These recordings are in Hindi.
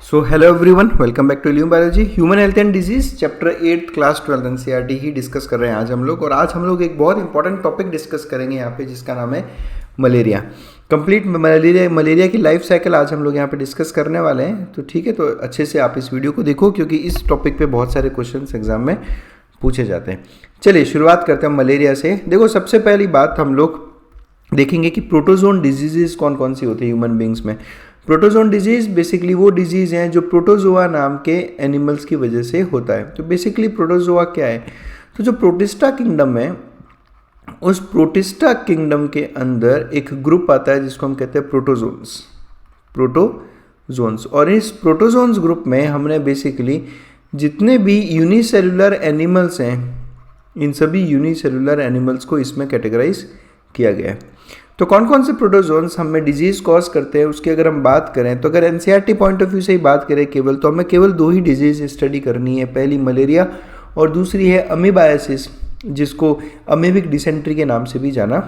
So hello everyone, welcome back to Illume biology. Human health and disease chapter 8 class 12 NCERT ही डिस्कस कर रहे हैं आज हम लोग। और आज हम लोग एक बहुत इंपॉर्टेंट टॉपिक डिस्कस करेंगे यहाँ पे, जिसका नाम है मलेरिया। कंप्लीट मलेरिया की लाइफ साइकिल आज हम लोग यहाँ पे डिस्कस करने वाले हैं। तो ठीक है, तो अच्छे से आप इस वीडियो को देखो क्योंकि इस टॉपिक पे बहुत सारे क्वेश्चन एग्जाम में पूछे जाते हैं। चलिए शुरुआत करते हैं मलेरिया से। देखो, सबसे पहली बात हम लोग देखेंगे कि प्रोटोजोन डिजीजेज कौन कौन सी होती है ह्यूमन बींग्स में। प्रोटोजोन डिजीज बेसिकली वो डिजीज हैं जो प्रोटोजोआ नाम के एनिमल्स की वजह से होता है। तो बेसिकली प्रोटोजोआ क्या है? तो जो प्रोटिस्टा किंगडम है, उस प्रोटिस्टा किंगडम के अंदर एक ग्रुप आता है जिसको हम कहते हैं प्रोटोजोन्स। और इस प्रोटोजोन्स ग्रुप में हमने बेसिकली जितने भी यूनिसेलुलर एनिमल्स हैं, इन सभी यूनिसेलुलर एनिमल्स को इसमें कैटेगराइज किया गया है। तो कौन कौन से प्रोटोजोन्स हमें डिजीज कॉज करते हैं उसकी अगर हम बात करें, तो अगर एनसीईआरटी पॉइंट ऑफ व्यू से ही बात करें केवल, तो हमें केवल दो ही डिजीज स्टडी करनी है। पहली मलेरिया और दूसरी है अमीबायासिस, जिसको अमीबिक डिसेंट्री के नाम से भी जाना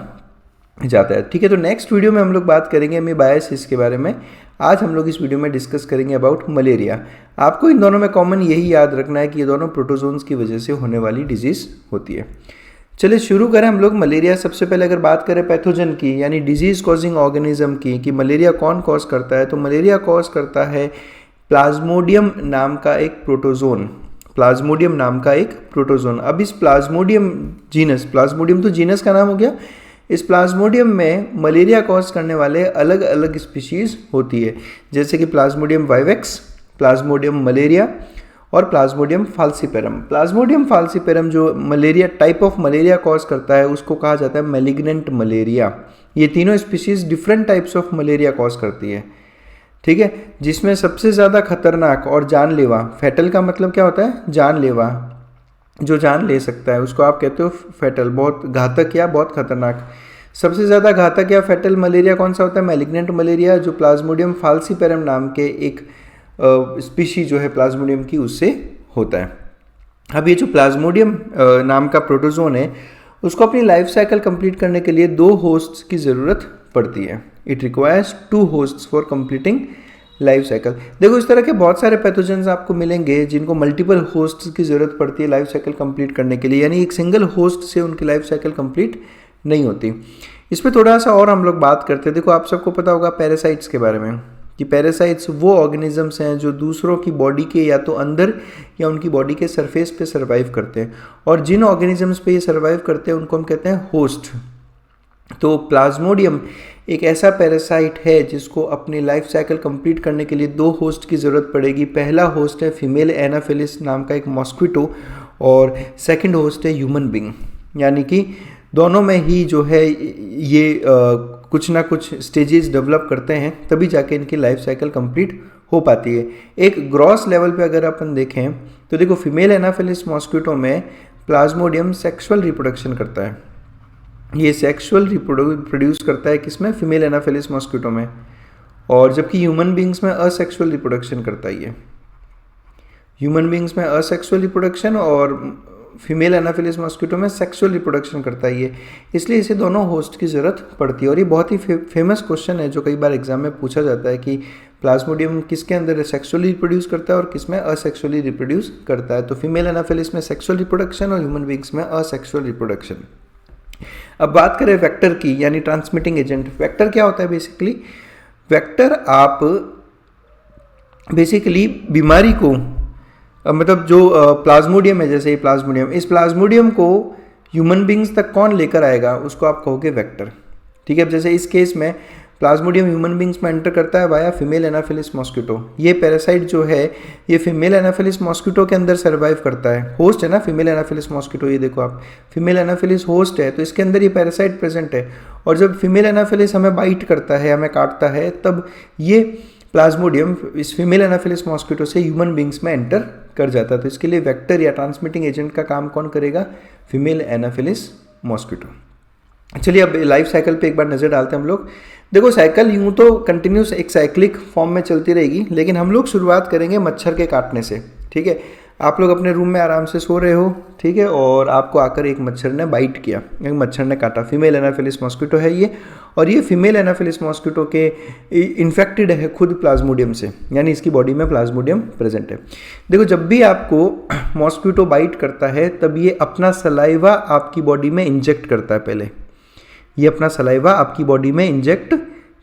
जाता है। ठीक है, तो नेक्स्ट वीडियो में हम लोग बात करेंगे अमीबायासिस के बारे में। आज हम लोग इस वीडियो में डिस्कस करेंगे अबाउट मलेरिया। आपको इन दोनों में कॉमन यही याद रखना है कि ये दोनों प्रोटोजोन्स की वजह से होने वाली डिजीज होती है। चलिए शुरू करें हम लोग मलेरिया। सबसे पहले अगर बात करें पैथोजन की, यानी डिजीज कॉजिंग ऑर्गेनिज्म की, कि मलेरिया कौन कॉज करता है, तो मलेरिया कॉज करता है प्लाज्मोडियम नाम का एक प्रोटोजोन। प्लाज्मोडियम नाम का एक प्रोटोजोन। अब इस प्लाज्मोडियम तो जीनस का नाम हो गया। इस प्लाज्मोडियम में मलेरिया कॉज करने वाले अलग अलग स्पीशीज होती है, जैसे कि प्लाज्मोडियम वाइवेक्स, प्लाज्मोडियम मलेरिया और प्लाज्मोडियम फाल्सीपेरम। प्लाज्मोडियम फाल्सीपेरम जो malaria type of malaria cause करता है उसको कहा जाता है मैलिग्नेंट मलेरिया। ये तीनों species different types of malaria cause करती है। ठीक है, जिसमें सबसे ज़्यादा खतरनाक और जानलेवा, फैटल का मतलब क्या होता है? जानलेवा, जो जान ले सकता है उसको आप कहते हो फैटल। बहुत घातक या बहुत खतरनाक, सबसे ज़्यादा घातक या फैटल मलेरिया कौन सा होता है? मैलिग्नेंट मलेरिया, जो प्लाज्मोडियम फाल्सीपेरम नाम के एक स्पीशी जो है प्लाज्मोडियम की, उससे होता है। अब ये जो प्लाज्मोडियम नाम का प्रोटोजोन है, उसको अपनी लाइफ साइकिल कंप्लीट करने के लिए 2 होस्ट्स की ज़रूरत पड़ती है। It requires 2 hosts for completing life cycle. देखो, इस तरह के बहुत सारे पैथोजेंस आपको मिलेंगे जिनको मल्टीपल होस्ट्स की ज़रूरत पड़ती है लाइफ साइकिल कंप्लीट करने के लिए, यानी एक सिंगल होस्ट से उनकी लाइफ साइकिल कंप्लीट नहीं होती। इस पर थोड़ा सा और हम लोग बात करते हैं। देखो, आप सबको पता होगा पैरासाइट्स के बारे में, कि पैरासाइट्स वो ऑर्गेनिजम्स हैं जो दूसरों की बॉडी के या तो अंदर या उनकी बॉडी के सरफेस पे सर्वाइव करते हैं। और जिन ऑर्गेनिजम्स पे ये सर्वाइव करते हैं उनको हम कहते हैं होस्ट। तो प्लाज्मोडियम एक ऐसा पैरासाइट है जिसको अपनी लाइफ साइकिल कंप्लीट करने के लिए 2 होस्ट की ज़रूरत पड़ेगी। पहला होस्ट है फीमेल एनाफिलिस नाम का एक मॉस्क्विटो, और सेकंड होस्ट है ह्यूमन बीइंग। यानी कि दोनों में ही जो है ये कुछ ना कुछ स्टेजेस डेवलप करते हैं, तभी जाके इनकी लाइफ साइकिल कंप्लीट हो पाती है। एक ग्रॉस लेवल पे अगर अपन देखें तो देखो, फीमेल एनाफिलिस मॉस्क्विटो में प्लाज्मोडियम सेक्सुअल रिप्रोडक्शन करता है। ये सेक्सुअल रिप्रोड्यूस करता है किसमें? फीमेल एनाफिलिस मॉस्क्विटो में। और जबकि ह्यूमन बींग्स में असेक्सुअल रिप्रोडक्शन करता है। ये ह्यूमन बींग्स में असेक्सुअल रिप्रोडक्शन और फीमेल एनाफिलिस मॉस्क्विटो में सेक्सुअल रिप्रोडक्शन करता है ये, इसलिए इसे दोनों होस्ट की ज़रूरत पड़ती है। और ये बहुत ही फेमस क्वेश्चन है जो कई बार एग्जाम में पूछा जाता है कि प्लाज्मोडियम किसके अंदर सेक्सुअली रिप्रोड्यूस करता है और किसमें असेक्सुअली रिप्रोड्यूस करता है। तो फीमेल एनाफिलिस में सेक्सुअल रिप्रोडक्शन और ह्यूमन बींग्स में असेक्सुअल रिप्रोडक्शन। अब बात करें वेक्टर की, यानी ट्रांसमिटिंग एजेंट। वेक्टर क्या होता है? बेसिकली वेक्टर आप बेसिकली बीमारी को मतलब जो प्लाज्मोडियम है, जैसे ये प्लाज्मोडियम, इस प्लाज्मोडियम को ह्यूमन बींग्स तक कौन लेकर आएगा उसको आप कहोगे वेक्टर। ठीक है, अब जैसे इस केस में प्लाज्मोडियम ह्यूमन बींग्स में एंटर करता है वाया फीमेल एनाफिलिस मॉस्क्विटो। ये पैरासाइट जो है ये फीमेल एनाफिलिस मॉस्क्विटो के अंदर सर्वाइव करता है। होस्ट है ना फीमेल एनाफिलिस मॉस्क्विटो, ये देखो आप, फीमेल एनाफिलिस होस्ट है, तो इसके अंदर ये पैरासाइट प्रेजेंट है। और जब फीमेल एनाफिलिस हमें बाइट करता है, हमें काटता है, तब ये प्लाज्मोडियम इस फीमेल एनाफिलिस मॉस्क्विटो से ह्यूमन बींग्स में एंटर कर जाता है। तो इसके लिए वेक्टर या ट्रांसमिटिंग एजेंट का काम कौन करेगा? Female Anopheles mosquito. चलिए अब लाइफ साइकिल पे एक बार नज़र डालते हैं हम लोग। देखो, साइकिल यूँ तो कंटिन्यूस एक साइक्लिक फॉर्म में चलती रहेगी, लेकिन हम लोग शुरुआत करेंगे मच्छर के काटने से। ठीक है, आप लोग अपने रूम में आराम से सो रहे हो, ठीक है, और आपको आकर एक मच्छर ने बाइट किया, एक मच्छर ने काटा, फीमेल एनाफिलिस मॉस्किटो है ये, और ये फीमेल एनाफिलिस मॉस्किटो के इन्फेक्टेड है खुद प्लाज्मोडियम से, यानी इसकी बॉडी में प्लाज्मोडियम प्रेजेंट है। देखो जब भी आपको मॉस्किटो बाइट करता है तब ये अपना सलाइवा आपकी बॉडी में इंजेक्ट करता है, पहले ये अपना सलाइवा आपकी बॉडी में इंजेक्ट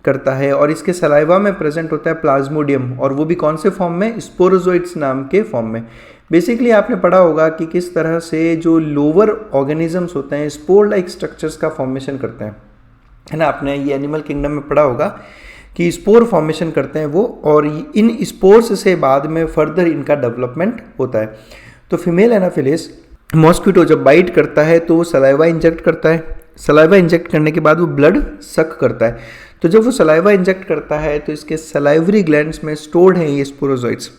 करता है, और इसके सलाइवा में प्रेजेंट होता है प्लाज्मोडियम, और वो भी कौन से फॉर्म में, स्पोरोजोइट्स नाम के फॉर्म में। बेसिकली आपने पढ़ा होगा कि किस तरह से जो लोअर ऑर्गेनिजम्स होते हैं स्पोर लाइक स्ट्रक्चर्स का फॉर्मेशन करते हैं, है ना, आपने ये एनिमल किंगडम में पढ़ा होगा कि स्पोर फॉर्मेशन करते हैं वो, और इन स्पोर्स से बाद में फर्दर इनका डेवलपमेंट होता है। तो फीमेल एनाफिलिस मॉस्किटो जब बाइट करता है तो वो सलाइवा इंजेक्ट करता है, सलाइवा इंजेक्ट करने के बाद वो ब्लड सक करता है। तो जब वो सलाइवा इंजेक्ट करता है तो इसके सलाइवरी ग्लैंड्स में स्टोर्ड हैं ये स्पोरोजोइट्स,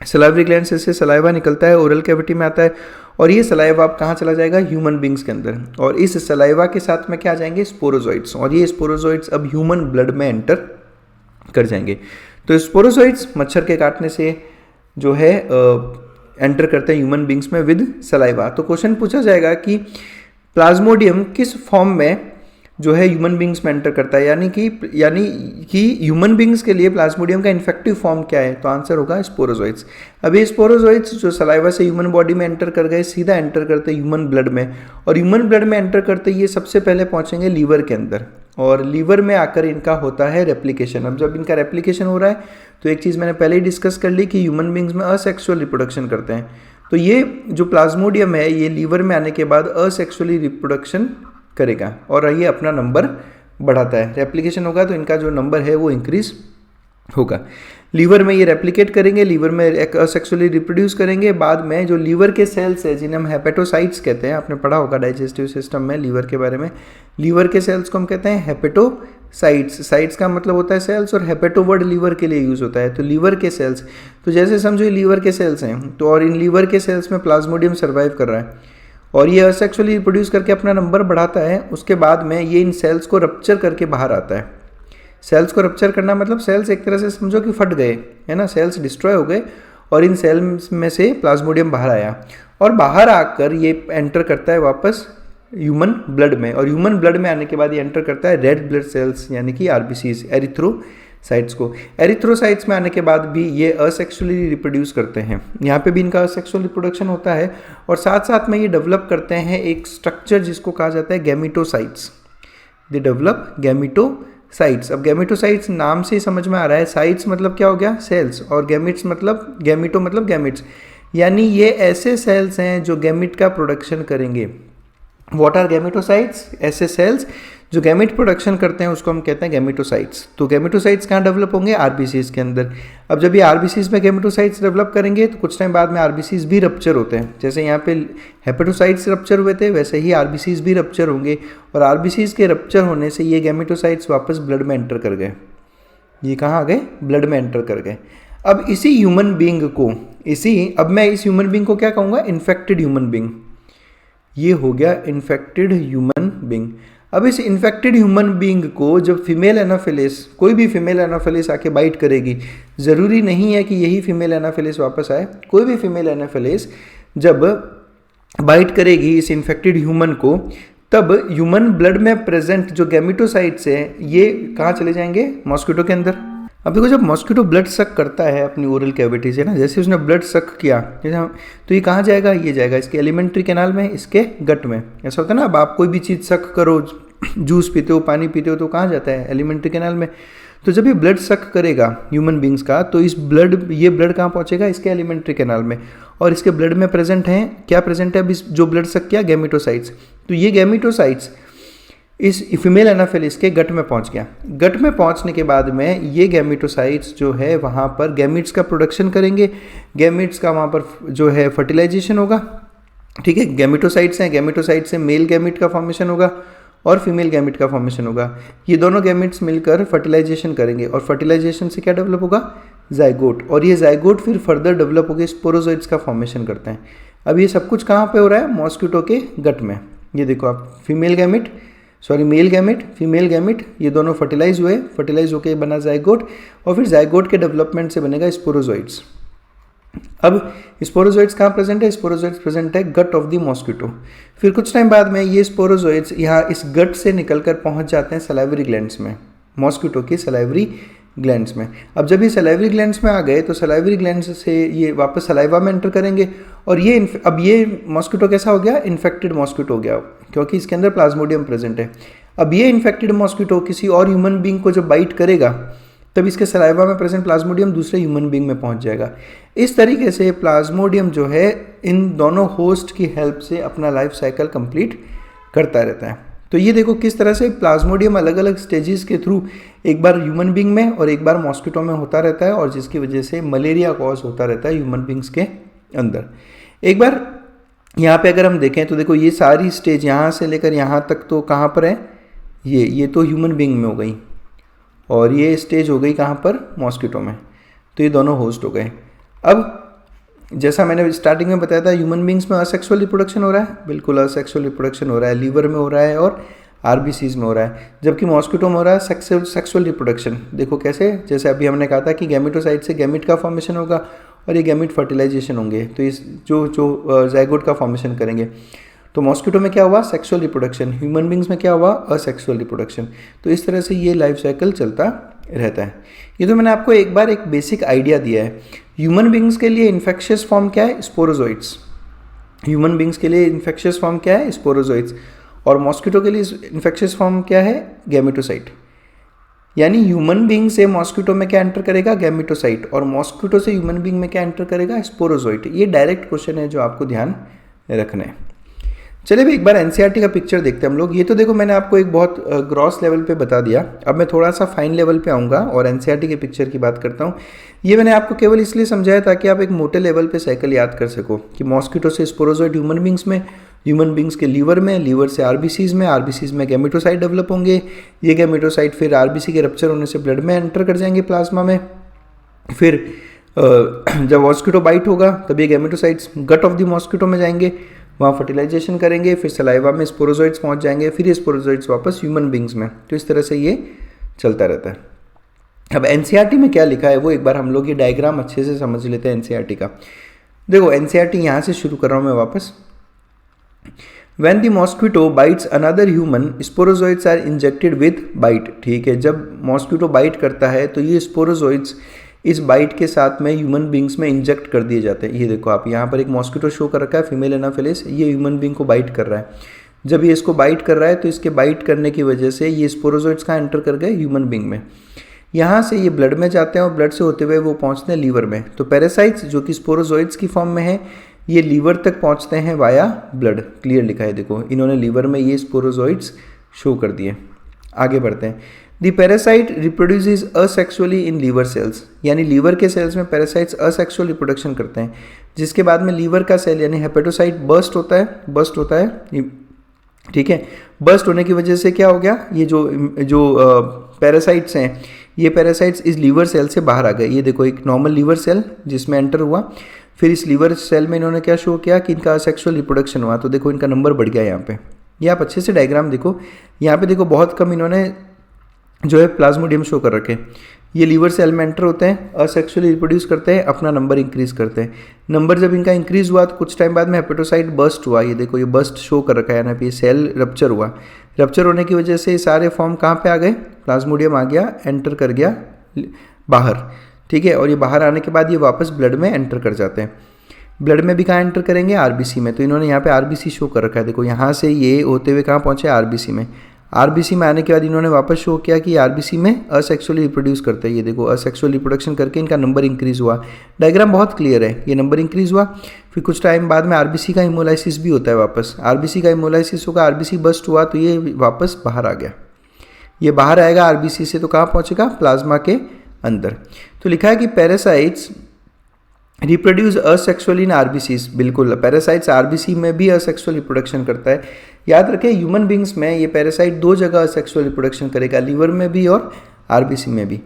सलाइवरी ग्लैंड से सलाइवा निकलता है, ओरल कैविटी में आता है, और ये सलाइवा अब कहाँ चला जाएगा, ह्यूमन बींग्स के अंदर, और इस सलाइवा के साथ में क्या आ जाएंगे, स्पोरोजोइट्स, और ये स्पोरोजोइट्स अब ह्यूमन ब्लड में एंटर कर जाएंगे। तो स्पोरोजोइट्स मच्छर के काटने से जो है एंटर करते हैं ह्यूमन बींग्स में विद सलाइवा। तो क्वेश्चन पूछा जाएगा कि प्लाज्मोडियम किस फॉर्म में जो है ह्यूमन बींग्स में एंटर करता है, यानी कि ह्यूमन बींग्स के लिए प्लाज्मोडियम का इन्फेक्टिव फॉर्म क्या है, तो आंसर होगा स्पोरोजोइट्स। अब ये स्पोरोजोइट्स जो सलाइवा से ह्यूमन बॉडी में एंटर कर गए सीधा एंटर करते ह्यूमन ब्लड में, और ह्यूमन ब्लड में एंटर करते ये सबसे पहले पहुंचेंगे लीवर के अंदर, और लीवर में आकर इनका होता है रेप्लिकेशन। अब जब इनका रेप्लिकेशन हो रहा है तो एक चीज़ मैंने पहले ही डिस्कस कर ली कि ह्यूमन बींग्स में असेक्सुअल रिप्रोडक्शन करते हैं, तो ये जो प्लाज्मोडियम है ये लीवर में आने के बाद असेक्सुअली रिप्रोडक्शन करेगा, और ये अपना नंबर बढ़ाता है, रेप्लिकेशन होगा तो इनका जो नंबर है वो इंक्रीज होगा। लीवर में ये रेप्लिकेट करेंगे, लीवर में असेक्सुअली रिप्रोड्यूस करेंगे, बाद में जो लीवर के सेल्स है जिन्हें हम हेपेटोसाइट्स कहते हैं, आपने पढ़ा होगा डाइजेस्टिव सिस्टम में लीवर के बारे में, लीवर के सेल्स को हम कहते हैं हेपेटोसाइट्स, साइट्स का मतलब होता है सेल्स, और हेपेटो वर्ड लीवर के लिए यूज होता है, तो लीवर के सेल्स, तो जैसे समझो ये लीवर के सेल्स हैं, तो और इन लीवर के सेल्स में प्लाज्मोडियम सर्वाइव कर रहा है, और ये असेक्सुअली रिप्रोड्यूस करके अपना नंबर बढ़ाता है, उसके बाद में ये इन सेल्स को रप्चर करके बाहर आता है। सेल्स को रप्चर करना मतलब सेल्स एक तरह से समझो कि फट गए, है ना, सेल्स डिस्ट्रॉय हो गए, और इन सेल्स में से प्लाज्मोडियम बाहर आया, और बाहर आकर ये एंटर करता है वापस ह्यूमन ब्लड में, और ह्यूमन ब्लड में आने के बाद ये एंटर करता है रेड ब्लड सेल्स यानी कि आरबीसीज, एरिथ्रोसाइट्स को। एरिथ्रोसाइट्स में आने के बाद भी ये असेक्सुअली रिप्रोड्यूस करते हैं, यहाँ पे भी इनका असेक्सुअल रिप्रोडक्शन होता है, और साथ साथ में ये डेवलप करते हैं एक स्ट्रक्चर जिसको कहा जाता है गैमेटोसाइट्स, दे डेवलप गैमेटोसाइट्स। अब गैमेटोसाइट्स नाम से ही समझ में आ रहा है, साइट्स मतलब क्या हो गया, सेल्स, और गैमिट्स मतलब गैमेटो मतलब गैमिट्स, यानी ये ऐसे सेल्स हैं जो गैमिट का प्रोडक्शन करेंगे। व्हाट आर गैमेटोसाइट्स, ऐसे सेल्स जो गैमेट प्रोडक्शन करते हैं उसको हम कहते हैं गैमेटोसाइट्स। तो गैमेटोसाइट्स कहाँ डेवलप होंगे, आरबीसीज के अंदर। अब जब ये आरबीसीज में गैमेटोसाइट्स डेवलप करेंगे तो कुछ टाइम बाद में आरबीसीज भी रप्चर होते हैं, जैसे यहाँ पे हेपेटोसाइट्स रप्चर हुए थे वैसे ही आरबीसीज भी रप्चर होंगे, और आरबीसीज के रप्चर होने से ये गैमेटोसाइट्स वापस ब्लड में एंटर कर गए, ये कहाँ आ गए, ब्लड में एंटर कर गए। अब इसी ह्यूमन बींग को अब मैं इस ह्यूमन बींग को क्या कहूँगा, इन्फेक्टेड ह्यूमन बींग, ये हो गया इन्फेक्टेड ह्यूमन बींग। अब इस इन्फेक्टेड ह्यूमन बींग को जब फीमेल एनाफिलिस, कोई भी फीमेल एनाफिलिस आके बाइट करेगी, ज़रूरी नहीं है कि यही फीमेल एनाफिलिस वापस आए, कोई भी फीमेल एनाफिलिस जब बाइट करेगी इस इन्फेक्टेड ह्यूमन को, तब ह्यूमन ब्लड में प्रेजेंट जो गैमेटोसाइट्स हैं ये कहाँ चले जाएंगे, मॉस्किटो के अंदर। अब देखो जब मॉस्किटो ब्लड सक करता है अपनी ओरल कैविटी से ना, जैसे उसने ब्लड सक किया जैसे, तो ये कहाँ जाएगा, ये जाएगा इसके एलिमेंट्री कैनाल में, इसके गट में। ऐसा होता है ना, अब आप कोई भी चीज़ सक करो, जूस पीते हो, पानी पीते हो, तो कहाँ जाता है, एलिमेंट्री कैनाल में। तो जब ये ब्लड सक करेगा ह्यूमन बींग्स का, तो ये ब्लड कहाँ पहुँचेगा, इसके एलिमेंट्री कैनाल में, और इसके ब्लड में प्रेजेंट है, क्या प्रेजेंट है अभी जो ब्लड सक किया, गैमेटोसाइट्स। तो ये गैमेटोसाइट्स इस फीमेल एनाफिलिस के गट में पहुंच गया। गट में पहुंचने के बाद में ये गैमेटोसाइट्स जो है वहाँ पर गैमिट्स का प्रोडक्शन करेंगे, गैमिट्स का वहाँ पर जो है फर्टिलाइजेशन होगा, ठीक है। गैमेटोसाइट्स हैं, गैमेटोसाइट्स से मेल गैमिट का फॉर्मेशन होगा और फीमेल गैमिट का फॉर्मेशन होगा। ये दोनों गैमिट्स मिलकर फर्टिलाइजेशन करेंगे, और फर्टिलाइजेशन से क्या डेवलप होगा, जाइगोट, और ये जाइगोट फिर फर्दर डेवलप होकर स्पोरोजोइट्स का फॉर्मेशन करते हैं। अब ये सब कुछ कहाँ पे हो रहा है, मॉस्किटो के गट में। ये देखो आप, मेल गैमेट, फीमेल गैमेट, ये दोनों फर्टिलाइज हुए, फर्टिलाइज होकर बना जाइगोट, और फिर जाइगोट के डेवलपमेंट से बनेगा स्पोरोजोइट्स। अब स्पोरोजोइड्स कहाँ प्रेजेंट है? स्पोरोजोइड्स प्रेजेंट है गट ऑफ द मॉस्किटो। फिर कुछ टाइम बाद में ये स्पोरोजोइड्स यहाँ इस गट से निकलकर पहुँच जाते हैं सलाइवरी ग्लैंड्स में, मॉस्किटो की सलाइवरी ग्लैंड्स में। अब जब ये सलाइवरी ग्लैंड्स में आ गए तो सलाइवरी ग्लैंड्स से ये वापस सलाइवा में एंटर करेंगे और ये अब ये मॉस्किटो कैसा हो गया? इन्फेक्टेड मॉस्किटो हो गया, क्योंकि इसके अंदर प्लाज्मोडियम प्रेजेंट है। अब ये इन्फेक्टेड मॉस्किटो किसी और ह्यूमन बींग को जब बाइट करेगा तब इसके सलाइवा में प्रेजेंट प्लाज्मोडियम दूसरे ह्यूमन बींग में पहुंच जाएगा। इस तरीके से प्लाज्मोडियम जो है इन दोनों होस्ट की हेल्प से अपना लाइफ साइकिल कंप्लीट करता रहता है। तो ये देखो किस तरह से प्लाज्मोडियम अलग अलग स्टेजेस के थ्रू एक बार ह्यूमन बींग में और एक बार मॉस्किटो में होता रहता है, और जिसकी वजह से मलेरिया कॉज होता रहता है ह्यूमन बींग्स के अंदर। एक बार यहाँ पे अगर हम देखें तो देखो ये सारी स्टेज यहाँ से लेकर यहाँ तक तो कहाँ पर है? ये तो ह्यूमन बींग में हो गई, और ये स्टेज हो गई कहाँ पर? मॉस्किटो में। तो ये दोनों होस्ट हो गए। अब जैसा मैंने स्टार्टिंग में बताया था ह्यूमन बींग्स में असेक्सुअल रिप्रोडक्शन हो रहा है, बिल्कुल असेक्सुअल रिप्रोडक्शन हो रहा है, लीवर में हो रहा है और आरबीसीज में हो रहा है, जबकि मॉस्किटो में हो रहा है सेक्सुअल रिप्रोडक्शन। देखो कैसे, जैसे अभी हमने कहा था कि गैमेटोसाइट से गैमिट का फॉर्मेशन होगा और ये गैमिट फर्टिलाइजेशन होंगे, तो इस जो जाइगोट का फॉर्मेशन करेंगे। तो मॉस्किटो में क्या हुआ? Sexual reproduction. ह्यूमन बींग्स में क्या हुआ? Asexual reproduction. तो इस तरह से ये लाइफ साइकिल चलता रहता है। ये तो मैंने आपको एक बार एक बेसिक आइडिया दिया है। ह्यूमन बींग्स के लिए इन्फेक्शियस फॉर्म क्या है? स्पोरोजोइड्स। ह्यूमन बींग्स के लिए इन्फेक्शियस फॉर्म क्या है? स्पोरोजोइड्स। और मॉस्किटो के लिए इन्फेक्शियस फॉर्म क्या है? गैमेटोसाइट। यानी ह्यूमन बींग से मॉस्किटो में क्या एंटर करेगा? गैमेटोसाइट। और मॉस्किटो से ह्यूमन बींग में क्या एंटर करेगा? स्पोरोजोइट। ये डायरेक्ट क्वेश्चन है जो आपको ध्यान रखना है। चलिए भी एक बार एनसीईआरटी का पिक्चर देखते हैं हम लोग। ये तो देखो मैंने आपको एक बहुत ग्रॉस लेवल पे बता दिया। अब मैं थोड़ा सा फाइन लेवल पे आऊँगा और एनसीईआरटी के पिक्चर की बात करता हूँ। ये मैंने आपको केवल इसलिए समझाया ताकि आप एक मोटे लेवल पे साइकिल याद कर सको कि मॉस्किटो से स्पोरोजोइट ह्यूमन बींग्स में, ह्यूमन बींग्स के लीवर में, लीवर से आरबीसीज में, आरबीसीज में गैमेटोसाइट डेवलप होंगे। ये गैमेटोसाइट फिर आरबीसी के रप्चर होने से ब्लड में एंटर कर जाएंगे, प्लाज्मा में। फिर जब मॉस्किटो बाइट होगा तब ये gametocytes gut of the mosquito में जाएंगे, वहाँ फर्टिलाइजेशन करेंगे, फिर सलाइवा में स्पोरोजोइड्स पहुँच जाएंगे, फिर ये स्पोरोजोइड्स वापस ह्यूमन बींग्स में। तो इस तरह से ये चलता रहता है। अब एनसीईआरटी में क्या लिखा है वो एक बार हम लोग ये डायग्राम अच्छे से समझ लेते हैं एनसीईआरटी का। देखो एनसीईआरटी यहाँ से शुरू कर रहा हूँ मैं वापस। When the mosquito bites another human, sporozoids are injected with bite। ठीक है, जब मॉस्किटो बाइट करता है तो ये स्पोरोजोइड्स इस बाइट के साथ में ह्यूमन बींग्स में इंजेक्ट कर दिए जाते हैं। ये देखो आप यहाँ पर एक मॉस्किटो शो कर रखा है, फीमेल एनाफिलिस, ये ह्यूमन बींग को बाइट कर रहा है। जब ये इसको बाइट कर रहा है तो इसके बाइट करने की वजह से ये स्पोरोजोइड्स कहाँ एंटर कर गए? ह्यूमन बींग में। यहाँ से ये ब्लड में जाते हैं और ब्लड से होते हुए वो पहुँचते हैं लीवर में। तो पैरासाइट्स जो कि स्पोरोजोइड्स की फॉर्म में है ये लीवर तक पहुँचते हैं वाया ब्लड। क्लियर लिखा है देखो, इन्होंने लीवर में ये स्पोरोजोइड्स शो कर दिए। आगे बढ़ते हैं। The parasite reproduces asexually in liver cells, यानी लीवर के सेल्स में पैरासाइट्स असेक्सुअल रिप्रोडक्शन करते हैं, जिसके बाद में लीवर का सेल यानी हेपेटोसाइट बर्स्ट होता है। ठीक है, बर्स्ट होने की वजह से क्या हो गया? ये जो पैरासाइट्स हैं ये पैरासाइट्स इस लीवर सेल से बाहर आ गए। ये देखो एक नॉर्मल लीवर सेल जिसमें एंटर हुआ, फिर इस लीवर सेल में इन्होंने क्या शो किया कि इनका असेक्सुअल रिप्रोडक्शन हुआ। तो देखो इनका नंबर बढ़ गया यहाँ पे। ये आप अच्छे से डायग्राम देखो, यहाँ पे देखो बहुत कम इन्होंने जो है प्लाज्मोडियम शो कर रखे। ये लीवर सेल में एंटर होते हैं, असेक्सुअली रिप्रोड्यूस करते हैं, अपना नंबर इंक्रीज करते हैं। नंबर जब इनका इंक्रीज हुआ तो कुछ टाइम बाद में हेपेटोसाइट बर्स्ट हुआ। ये देखो ये बर्स्ट शो कर रखा है ना, ये सेल रप्चर हुआ। रप्चर होने की वजह से सारे फॉर्म कहाँ पे आ गए? प्लाज्मोडियम आ गया, एंटर कर गया बाहर। ठीक है, और ये बाहर आने के बाद ये वापस ब्लड में एंटर कर जाते हैं। ब्लड में भी कहाँ एंटर करेंगे? आरबीसी में। तो इन्होंने यहाँ पे आरबीसी शो कर रखा है। देखो यहाँ से ये होते हुए कहाँ पहुँचे? आरबीसी में। आरबीसी में आने के बाद इन्होंने वापस शो किया कि आरबीसी में असेक्सुअली रिप्रोड्यूस करते हैं। ये देखो असेक्सुअल रिप्रोडक्शन करके इनका नंबर इंक्रीज हुआ। डायग्राम बहुत क्लियर है, ये नंबर इंक्रीज हुआ। फिर कुछ टाइम बाद में आरबीसी का हिमोलाइसिस भी होता है वापस। आरबीसी का हिमोलाइसिस होगा, आरबीसी बस्ट हुआ तो ये वापस बाहर आ गया। ये बाहर आएगा आरबीसी से तो कहाँ पहुँचेगा? प्लाज्मा के अंदर। तो लिखा है कि पैरासाइट्स रिप्रोड्यूस असेक्सुअली इन आरबीसीज। बिल्कुल, पैरासाइट्स आरबीसी में भी असेक्सुअल रिप्रोडक्शन करता है। याद रखें ह्यूमन बींग्स में ये पैरासाइट दो जगह असेक्सुअल रिप्रोडक्शन करेगा, लीवर में भी और आरबीसी में भी।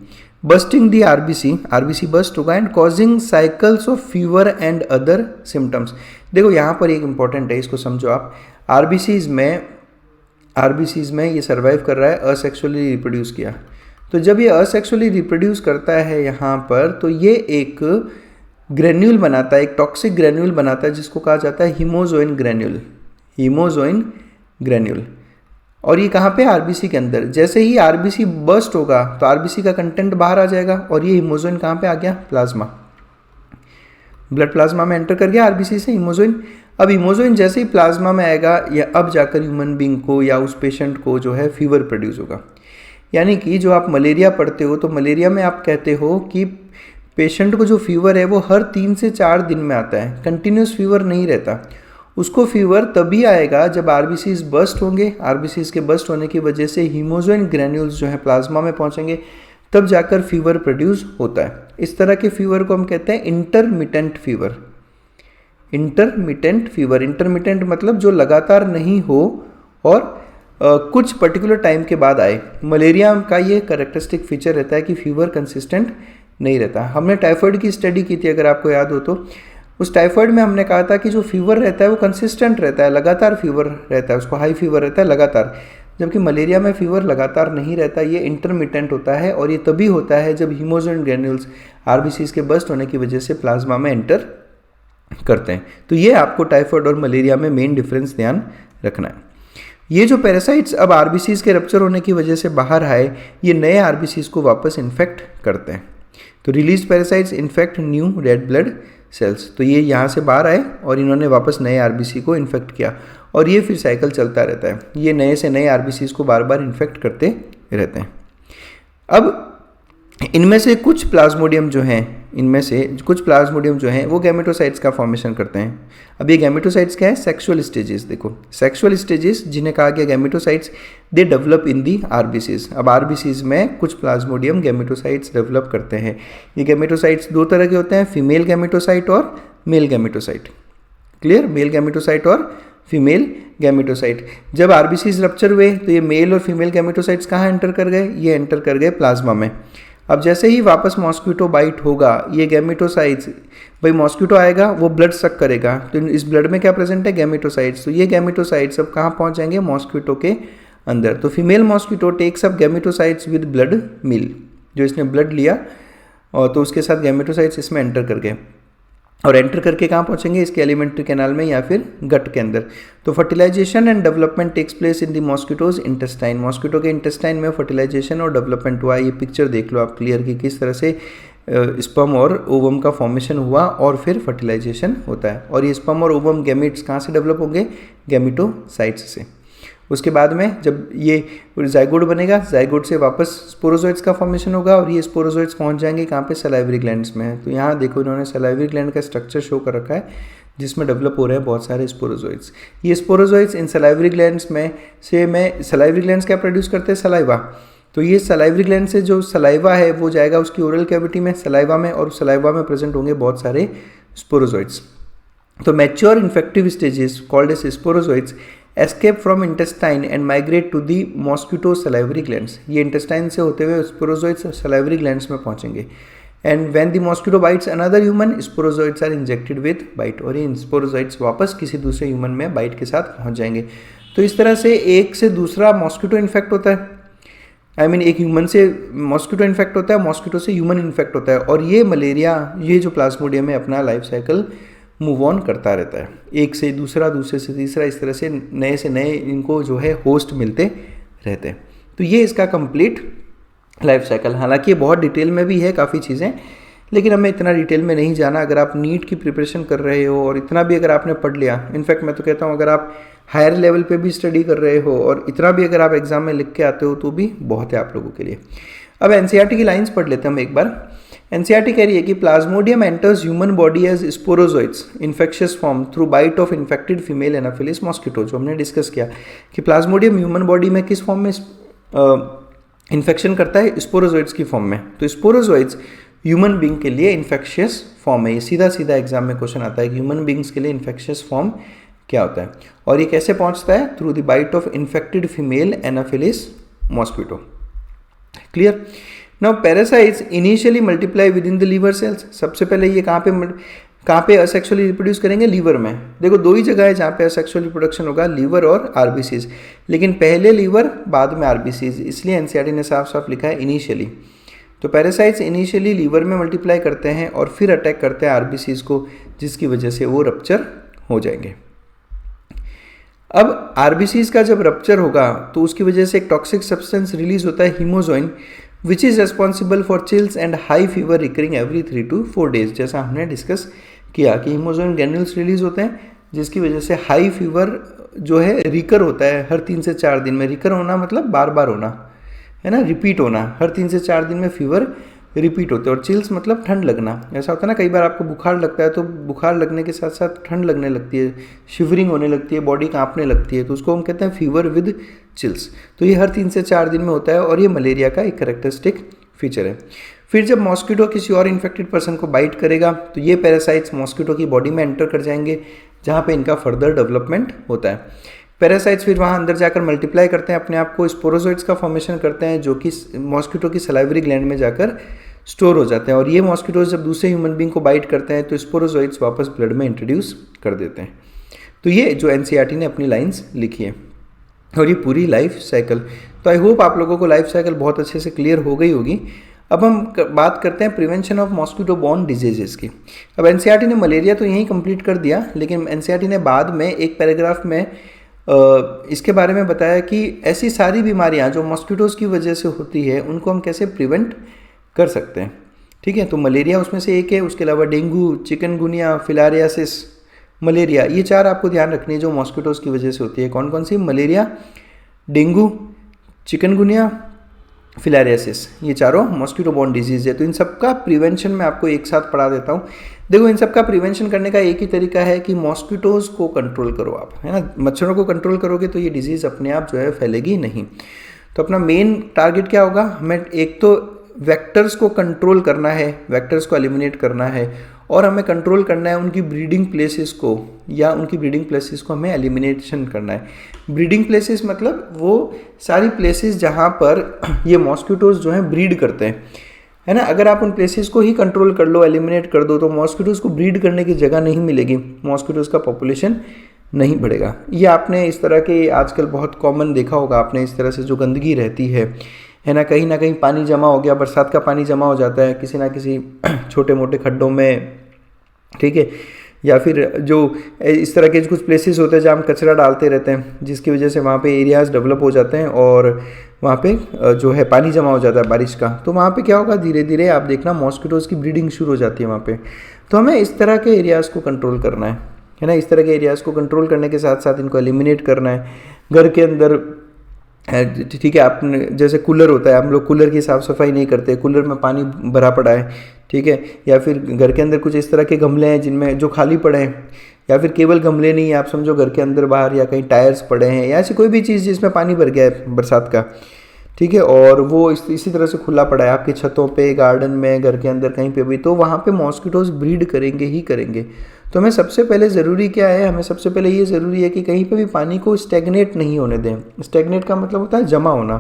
बस्टिंग दी आरबीसी बस्ट होगा and causing cycles of fever and other symptoms. देखो यहाँ पर एक इंपॉर्टेंट है, इसको समझो आप। आरबीसीज में ये सर्वाइव कर रहा है, असेक्सुअली रिप्रोड्यूस किया। तो जब ये असेक्सुअली रिप्रोड्यूस करता है यहाँ पर तो ये एक ग्रेन्यूल बनाता है, एक टॉक्सिक ग्रेन्यूल बनाता है जिसको कहा जाता है हीमोजोइन ग्रेन्यूल, हीमोजोइन ग्रेन्यूल। और ये कहाँ पे? आरबीसी के अंदर। जैसे ही आरबीसी बर्स्ट होगा तो आरबीसी का कंटेंट बाहर आ जाएगा और ये हीमोजोइन कहाँ पे आ गया? प्लाज्मा, ब्लड प्लाज्मा में एंटर कर गया आरबीसी से हीमोजोइन। अब हीमोजोइन जैसे ही प्लाज्मा में आएगा या अब जाकर ह्यूमन बींग को या उस पेशेंट को जो है फीवर प्रोड्यूस होगा। यानी कि जो आप मलेरिया पढ़ते हो तो मलेरिया में आप कहते हो कि पेशेंट को जो फीवर है वो हर 3 से 4 दिन में आता है, कंटिन्यूस फीवर नहीं रहता। उसको फीवर तभी आएगा जब आरबीसीज बर्स्ट होंगे, आरबीसीज के बर्स्ट होने की वजह से हीमोजोइन ग्रैन्यूल्स जो है प्लाज्मा में पहुंचेंगे, तब जाकर फीवर प्रोड्यूस होता है। इस तरह के फीवर को हम कहते हैं intermittent fever. Intermittent fever, intermittent मतलब जो लगातार नहीं हो और कुछ पर्टिकुलर टाइम के बाद आए। मलेरिया का ये कैरेक्टरिस्टिक फीचर रहता है कि फीवर कंसिस्टेंट नहीं रहता। हमने टाइफाइड की स्टडी की थी, अगर आपको याद हो तो। उस टाइफाइड में हमने कहा था कि जो फीवर रहता है वो कंसिस्टेंट रहता है, लगातार फीवर रहता है, उसको हाई फीवर रहता है लगातार। जबकि मलेरिया में फीवर लगातार नहीं रहता, ये इंटरमिटेंट होता है और ये तभी होता है जब हीमोजोइन ग्रैन्यूल्स आरबीसीज के बर्स्ट होने की वजह से प्लाज्मा में एंटर करते हैं। तो ये आपको टाइफाइड और मलेरिया में मेन डिफरेंस ध्यान रखना है। ये जो पैरासाइट्स अब आरबीसीज के रप्चर होने की वजह से बाहर आए, ये नए आरबीसीज को वापस इन्फेक्ट करते हैं। तो release parasites infect new red blood cells. तो ये यहाँ से बाहर आए और इन्होंने वापस नए आरबीसी को इन्फेक्ट किया और ये फिर साइकिल चलता रहता है। ये नए से नए आरबीसीज को बार बार इन्फेक्ट करते रहते हैं। अब इनमें से कुछ प्लाज्मोडियम जो हैं, वो गैमेटोसाइट्स का फॉर्मेशन करते हैं। अब ये गैमेटोसाइट्स क्या है? Sexual stages. देखो सेक्सुअल स्टेजेस जिन्हें कहा गया gametocytes, they develop in the RBCs. अब आरबीसीज में कुछ प्लाज्मोडियम गैमेटोसाइट्स डेवलप करते हैं। ये गैमेटोसाइट्स 2 तरह के होते हैं, फीमेल गैमेटोसाइट और male gametocyte. Clear? Male gametocyte और फीमेल गैमेटोसाइट। जब आरबीसीज रप्चर हुए तो ये मेल और फीमेल गैमेटोसाइट्स कहाँ एंटर कर गए? ये एंटर कर गए प्लाज्मा में। अब जैसे ही वापस मॉस्क्विटो बाइट होगा, ये गैमेटोसाइट्स, भाई मॉस्क्विटो आएगा वो ब्लड सक करेगा, तो इस ब्लड में क्या प्रेजेंट है? गैमेटोसाइट्स। तो ये गैमेटोसाइट्स अब कहाँ पहुँच जाएंगे? मॉस्क्विटो के अंदर। तो female mosquito takes up gametocytes with blood meal, जो इसने ब्लड लिया और तो उसके साथ गैमेटोसाइट्स इसमें एंटर कर गए और एंटर करके कहाँ पहुँचेंगे? इसके एलिमेंट्री कैनाल में या फिर गट के अंदर। तो fertilization and development takes place in the mosquitoes intestine. Mosquito के इंटेस्टाइन में फर्टिलाइजेशन और डेवलपमेंट हुआ। ये पिक्चर देख लो आप क्लियर कि किस तरह से स्पर्म और ओवम का फॉर्मेशन हुआ और फिर फर्टिलाइजेशन होता है। और ये स्पर्म और ओवम गैमेट्स कहाँ से डेवलप होंगे? गैमेटोसाइट्स से। उसके बाद में जब ये जाइगोट बनेगा, जाइगोट से वापस स्पोरोजोइट्स का फॉर्मेशन होगा और ये स्पोरोजोइट्स पहुंच जाएंगे कहाँ पे? सलाइवरी ग्लैंड्स में। तो यहाँ देखो इन्होंने सलाइवरी ग्लैंड का स्ट्रक्चर शो कर रखा है जिसमें डेवलप हो रहे हैं बहुत सारे स्पोरोजोइट्स। ये स्पोरोजोइट्स इन सलाइवरी ग्लैंड्स में सलाइवरी ग्लैंड्स क्या प्रोड्यूस करते हैं? सलाइवा। तो ये सलाइवरी ग्लैंड से जो सलाइवा है वो जाएगा उसकी ओरल कैविटी में, सलाइवा में, और सलाइवा में प्रेजेंट होंगे बहुत सारे स्पोरोजोइट्स। तो mature infective stages called as sporozoites escape from intestine and migrate to the mosquito salivary glands. ये इंटेस्टाइन से होते हुए स्पोरोजोइट्स सलाइवरी ग्लैंड्स में पहुंचेंगे। And when the mosquito bites another human, sporozoites are injected with bite. और ये स्पोरोजोइट्स वापस किसी दूसरे ह्यूमन में बाइट के साथ पहुंच जाएंगे। तो इस तरह से एक से दूसरा मॉस्क्विटो इन्फेक्ट होता है, एक ह्यूमन से मॉस्क्विटो इन्फेक्ट होता है, मॉस्क्विटो से ह्यूमन इन्फेक्ट होता है। और ये मलेरिया, ये जो प्लाज्मोडियम है अपना लाइफ साइकिल मूव ऑन करता रहता है, एक से दूसरा, दूसरे से तीसरा, इस तरह से नए इनको जो है होस्ट मिलते रहते हैं। तो ये इसका कंप्लीट लाइफ साइकिल। हालांकि ये बहुत डिटेल में भी है काफ़ी चीज़ें, लेकिन हमें इतना डिटेल में नहीं जाना। अगर आप नीट की प्रिपरेशन कर रहे हो और इतना भी अगर आपने पढ़ लिया, इनफैक्ट मैं तो कहता हूँ अगर आप हायर लेवल पे भी स्टडी कर रहे हो और इतना भी अगर आप एग्जाम में लिख के आते हो तो भी बहुत है आप लोगों के लिए। अब एनसीईआरटी की लाइन्स पढ़ लेते हैं हम एक बार। एनसीईआरटी कह रही है कि Plasmodium enters human body as sporozoites infectious form through bite of infected female Anopheles mosquito. जो हमने डिस्कस किया कि प्लाज्मोडियम ह्यूमन बॉडी में किस फॉर्म में इन्फेक्शन करता है? स्पोरोजोइट्स की फॉर्म में। तो स्पोरोजोइट्स ह्यूमन बींग के लिए इन्फेक्शियस फॉर्म है। ये सीधा सीधा एग्जाम में क्वेश्चन आता है कि ह्यूमन बींग्स के लिए इन्फेक्शियस फॉर्म क्या होता है और ये कैसे पहुंचता है? Through the bite of infected female Anopheles mosquito. Clear? Now parasites initially multiply within the liver cells. सबसे पहले ये कहाँ पे असेक्सुअली रिप्रोड्यूस करेंगे? लीवर में। देखो दो ही जगह है जहाँ पे असेक्सुअल रिप्रोडक्शन होगा, लीवर और आरबीसीज, लेकिन पहले लीवर बाद में आरबीसीज, इसलिए एनसीईआरटी ने साफ साफ लिखा है इनिशियली। तो पैरासाइट्स इनिशियली लीवर में मल्टीप्लाई करते हैं और फिर अटैक करते हैं आरबीसीज को, जिसकी वजह से वो रप्चर हो जाएंगे। अब आरबीसीज का जब रप्चर होगा तो उसकी वजह से एक टॉक्सिक सब्सटेंस रिलीज होता है hemozoin, which is responsible for chills and high fever recurring every 3 to 4 days। जैसा हमने डिस्कस किया कि हीमोजोइन ग्रैन्यूल्स रिलीज होते हैं, जिसकी वजह से हाई फीवर जो है रिकर होता है हर 3 से 4 दिन में। रिकर होना मतलब बार बार होना, है ना, रिपीट होना। हर 3 से 4 दिन में फीवर रिपीट होते हैं। और चिल्स मतलब ठंड लगना। ऐसा होता है ना, कई बार आपको बुखार लगता है तो बुखार लगने के साथ साथ ठंड लगने लगती है, शिवरिंग होने लगती है, बॉडी कांपने लगती है, तो उसको हम कहते हैं फीवर विद चिल्स। तो ये हर 3 से 4 दिन में होता है और ये मलेरिया का एक कैरेक्टरिस्टिक फीचर है। फिर जब मॉस्किटो किसी और इन्फेक्टेड पर्सन को बाइट करेगा तो ये पैरासाइट्स मॉस्किटो की बॉडी में एंटर कर जाएंगे, जहाँ पे इनका फर्दर डेवलपमेंट होता है। पैरासाइट्स फिर वहाँ अंदर जाकर मल्टीप्लाई करते हैं, अपने आप को स्पोरोजोइट्स का फॉर्मेशन करते हैं, जो कि मॉस्किटो की सलाइवरी ग्लैंड में जाकर स्टोर हो जाते हैं। और ये मॉस्किटोज जब दूसरे ह्यूमन बींग को बाइट करते हैं तो स्पोरोजोइट्स वापस ब्लड में इंट्रोड्यूस कर देते हैं। तो ये जो एनसीईआरटी ने अपनी लाइंस लिखी है और ये पूरी लाइफ साइकिल। तो आई होप आप लोगों को लाइफ साइकिल बहुत अच्छे से क्लियर हो गई होगी। अब हम बात करते हैं prevention of mosquito borne diseases की। अब एनसीईआरटी ने मलेरिया तो यहीं कंप्लीट कर दिया, लेकिन एनसीईआरटी ने बाद में एक पैराग्राफ में इसके बारे में बताया कि ऐसी सारी बीमारियां जो मॉस्किटोज़ की वजह से होती है उनको हम कैसे प्रिवेंट कर सकते हैं। ठीक है, तो मलेरिया उसमें से एक है। उसके अलावा डेंगू, चिकनगुनिया, फिलारियासिस, मलेरिया, ये 4 आपको ध्यान रखनी है जो मॉस्किटोज़ की वजह से होती है। कौन कौन सी? मलेरिया, डेंगू, चिकनगुनिया, फिलारियासिस, ये चारों मॉस्किटो बॉर्न डिजीज है। तो इन सब का प्रिवेंशन मैं आपको एक साथ पढ़ा देता हूँ। देखो, इन सब का प्रिवेंशन करने का एक ही तरीका है कि मॉस्किटोज़ को कंट्रोल करो आप, है ना। मच्छरों को कंट्रोल करोगे तो ये डिजीज़ अपने आप जो है फैलेगी नहीं। तो अपना मेन टारगेट क्या होगा? हमें एक तो वेक्टर्स को कंट्रोल करना है, वेक्टर्स को एलिमिनेट करना है, और हमें कंट्रोल करना है उनकी ब्रीडिंग प्लेसेस को, या उनकी ब्रीडिंग प्लेसेस को हमें एलिमिनेशन करना है। ब्रीडिंग प्लेसेस मतलब वो सारी प्लेसेस जहाँ पर ये मॉस्किटोज़ जो हैं ब्रीड करते हैं, है ना। अगर आप उन प्लेसेस को ही कंट्रोल कर लो, एलिमिनेट कर दो, तो मॉस्किटोज़ को ब्रीड करने की जगह नहीं मिलेगी, मॉस्किटोज़ का पॉपुलेशन नहीं बढ़ेगा। ये आपने इस तरह के आजकल बहुत कॉमन देखा होगा आपने, इस तरह से जो गंदगी रहती है ना कहीं पानी जमा हो गया, बरसात का पानी जमा हो जाता है किसी ना किसी छोटे मोटे खड्डों में, ठीक है, या फिर जो इस तरह के कुछ प्लेसेस होते हैं जहाँ हम कचरा डालते रहते हैं, जिसकी वजह से वहाँ पे एरियाज़ डेवलप हो जाते हैं और वहाँ पे जो है पानी जमा हो जाता है बारिश का। तो वहाँ पे क्या होगा, धीरे धीरे आप देखना मॉस्किटोज़ की ब्रीडिंग शुरू हो जाती है वहाँ पे। तो हमें इस तरह के एरियाज़ को कंट्रोल करना है ना। इस तरह के एरियाज़ को कंट्रोल करने के साथ साथ इनको एलिमिनेट करना है। घर के अंदर, ठीक है, आपने जैसे कूलर होता है, हम लोग कूलर की साफ़ सफाई नहीं करते, कूलर में पानी भरा पड़ा है, ठीक है, या फिर घर के अंदर कुछ इस तरह के गमले हैं जिनमें जो खाली पड़े हैं, या फिर केवल गमले नहीं, आप समझो घर के अंदर बाहर या कहीं टायर्स पड़े हैं, या ऐसी कोई भी चीज़ जिसमें पानी भर गया है बरसात का, ठीक है, और वो इसी तरह से खुला पड़ा है आपकी छतों पे, गार्डन में, घर के अंदर कहीं पे भी, तो वहाँ पे मॉस्किटोज़ ब्रीड करेंगे ही करेंगे। तो हमें सबसे पहले ज़रूरी क्या है, हमें सबसे पहले ये ज़रूरी है कि कहीं पे भी पानी को स्टैग्नेट नहीं होने दें। स्टैग्नेट का मतलब होता है जमा होना।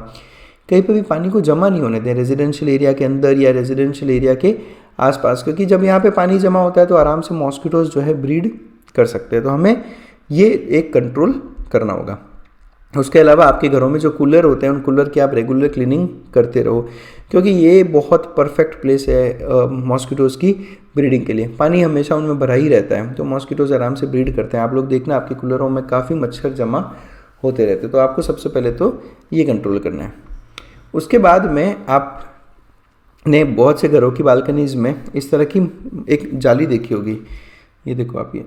कहीं पे भी पानी को जमा नहीं होने दें, रेजिडेंशियल एरिया के अंदर या रेजिडेंशियल एरिया के आसपास, क्योंकि जब यहाँ पे पानी जमा होता है तो आराम से मॉस्किटोज़ जो है ब्रीड कर सकते हैं। तो हमें ये एक कंट्रोल करना होगा। उसके अलावा आपके घरों में जो कूलर होते हैं उन कूलर की आप रेगुलर क्लीनिंग करते रहो, क्योंकि ये बहुत परफेक्ट प्लेस है मॉस्किटोज़ की ब्रीडिंग के लिए। पानी हमेशा उनमें भरा ही रहता है तो मॉस्किटोज़ आराम से ब्रीड करते हैं। आप लोग देखना आपके कूलरों में काफ़ी मच्छर जमा होते रहते हैं। तो आपको सबसे पहले तो ये कंट्रोल करना है। उसके बाद में आप ने बहुत से घरों की बालकनीज़ में इस तरह की एक जाली देखी होगी, ये देखो आप, ये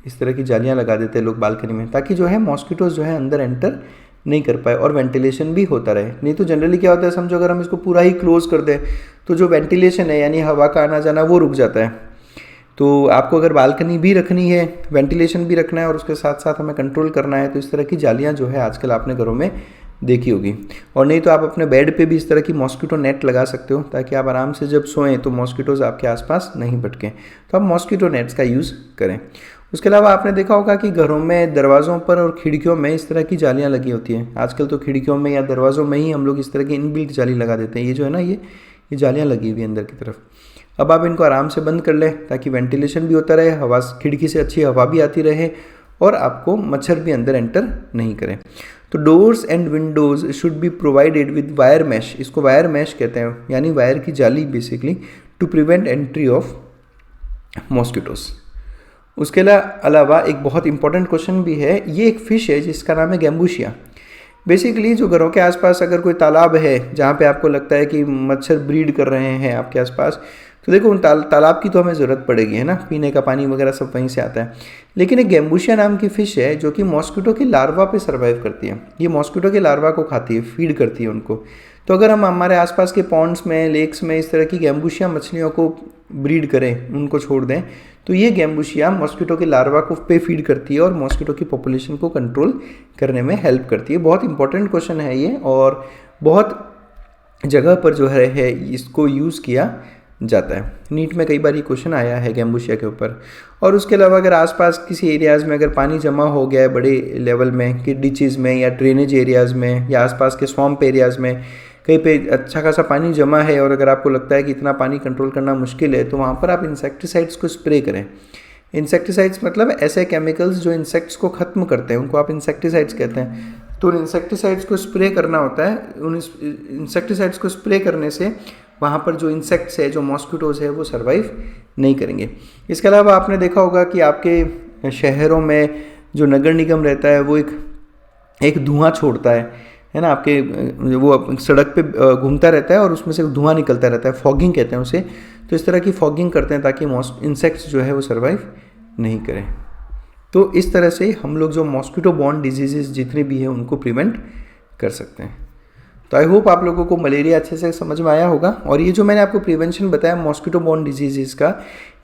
इस तरह की जालियाँ लगा देते हैं लोग बालकनी में, ताकि जो है मॉस्किटोज़ जो है अंदर एंटर नहीं कर पाए और वेंटिलेशन भी होता रहे। नहीं तो जनरली क्या होता है, समझो अगर हम इसको पूरा ही क्लोज कर दें तो जो वेंटिलेशन है यानी हवा का आना जाना वो रुक जाता है। तो आपको अगर बालकनी भी रखनी है, वेंटिलेशन भी रखना है और उसके साथ साथ हमें कंट्रोल करना है, तो इस तरह की जालियाँ जो है आजकल आपने घरों में देखी होगी। और नहीं तो आप अपने बेड पे भी इस तरह की मॉस्किटो नेट लगा सकते हो, ताकि आप आराम से जब सोएं तो मॉस्किटोज़ आपके आसपास नहीं भटकें। तो आप मॉस्किटो नेट्स का यूज़ करें। उसके अलावा आपने देखा होगा कि घरों में दरवाज़ों पर और खिड़कियों में इस तरह की जालियाँ लगी होती हैं। आजकल तो खिड़कियों में या दरवाज़ों में ही हम लोग इस तरह की इनबिल्ट जाली लगा देते हैं। ये जो है ना, ये जालियाँ लगी हुई अंदर की तरफ। अब आप इनको आराम से बंद कर लें ताकि वेंटिलेशन भी होता रहे, हवा खिड़की से अच्छी हवा भी आती रहे और आपको मच्छर भी अंदर एंटर नहीं करें। तो doors and windows should be provided with wire mesh, इसको वायर मैश कहते हैं, यानी वायर की जाली basically, to prevent entry of mosquitoes. उसके अलावा एक बहुत इंपॉर्टेंट क्वेश्चन भी है, ये एक फ़िश है जिसका नाम है गैम्बूशिया। बेसिकली जो घरों के आसपास अगर कोई तालाब है जहाँ पे आपको लगता है कि मच्छर ब्रीड कर रहे हैं आपके आसपास, तो देखो उन तालाब की तो हमें ज़रूरत पड़ेगी, है ना, पीने का पानी वगैरह सब वहीं से आता है। लेकिन एक गैम्बूशिया नाम की फ़िश है जो कि मॉस्किटो के लार्वा पे सर्वाइव करती है, ये मॉस्किटो के लार्वा को खाती है, फीड करती है उनको। तो अगर हम हमारे आसपास के पॉन्ड्स में, लेक्स में इस तरह की गैम्बूशिया मछलियों को ब्रीड करें, उनको छोड़ दें, तो ये गैम्बूशिया मॉस्किटो के लार्वा को पे फीड करती है और मॉस्किटो की पॉपुलेशन को कंट्रोल करने में हेल्प करती है। बहुत इंपॉर्टेंट क्वेश्चन है ये, और बहुत जगह पर जो है इसको यूज़ किया जाता है। नीट में कई बार ये क्वेश्चन आया है गैम्बूशिया के ऊपर। और उसके अलावा अगर आसपास किसी एरियाज़ में अगर पानी जमा हो गया है बड़े लेवल में, कि डिचेज़ में या ड्रेनेज एरियाज़ में या आसपास के स्वैम्प एरियाज़ में कहीं पे अच्छा खासा पानी जमा है, और अगर आपको लगता है कि इतना पानी कंट्रोल करना मुश्किल है, तो वहाँ पर आप इंसेक्टिसाइड्स को स्प्रे करें। इंसेक्टिसाइड्स मतलब ऐसे केमिकल्स जो इंसेक्ट्स को ख़त्म करते हैं, उनको आप इंसेक्टिसाइड्स कहते हैं। तो उन इंसेक्टिसाइड्स को स्प्रे करना होता है। उन इंसेक्टिसाइड्स को स्प्रे करने से वहाँ पर जो इंसेक्ट्स है, जो मॉस्किटोज़ है, वो सर्वाइव नहीं करेंगे। इसके अलावा आपने देखा होगा कि आपके शहरों में जो नगर निगम रहता है वो एक धुआं छोड़ता है ना, आपके वो सड़क पे घूमता रहता है और उसमें से धुआं निकलता रहता है, फॉगिंग कहते हैं उसे। तो इस तरह की फॉगिंग करते हैं ताकि इंसेक्ट्स जो है वो सर्वाइव नहीं करें। तो इस तरह से हम लोग जो मॉस्किटो बॉर्न डिजीज़ जितने भी हैं उनको प्रिवेंट कर सकते हैं। तो आई होप आप लोगों को मलेरिया अच्छे से समझ में आया होगा। और ये जो मैंने आपको प्रिवेंशन बताया मॉस्किटो बॉर्न डिजीज़ का,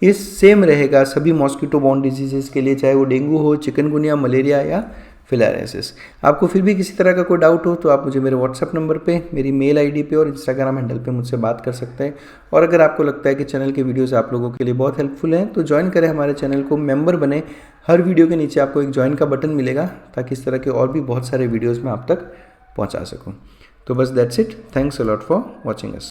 ये सेम रहेगा सभी मॉस्किटो बॉर्न डिजीज़ के लिए, चाहे वो डेंगू हो, चिकनगुनिया, मलेरिया या फिलारियासिस। आपको फिर भी किसी तरह का कोई डाउट हो तो आप मुझे मेरे व्हाट्सअप नंबर पे, मेरी मेल आईडी पे और इंस्टाग्राम हैंडल पे मुझसे बात कर सकते हैं। और अगर आपको लगता है कि चैनल के वीडियोस आप लोगों के लिए बहुत हेल्पफुल हैं, तो ज्वाइन करें हमारे चैनल को, मेंबर बने। हर वीडियो के नीचे आपको एक ज्वाइन का बटन मिलेगा ताकि इस तरह के और भी बहुत सारे वीडियोज़ मैं आप तक पहुँचा सकूँ। तो बस that's it. Thanks a lot for watching us.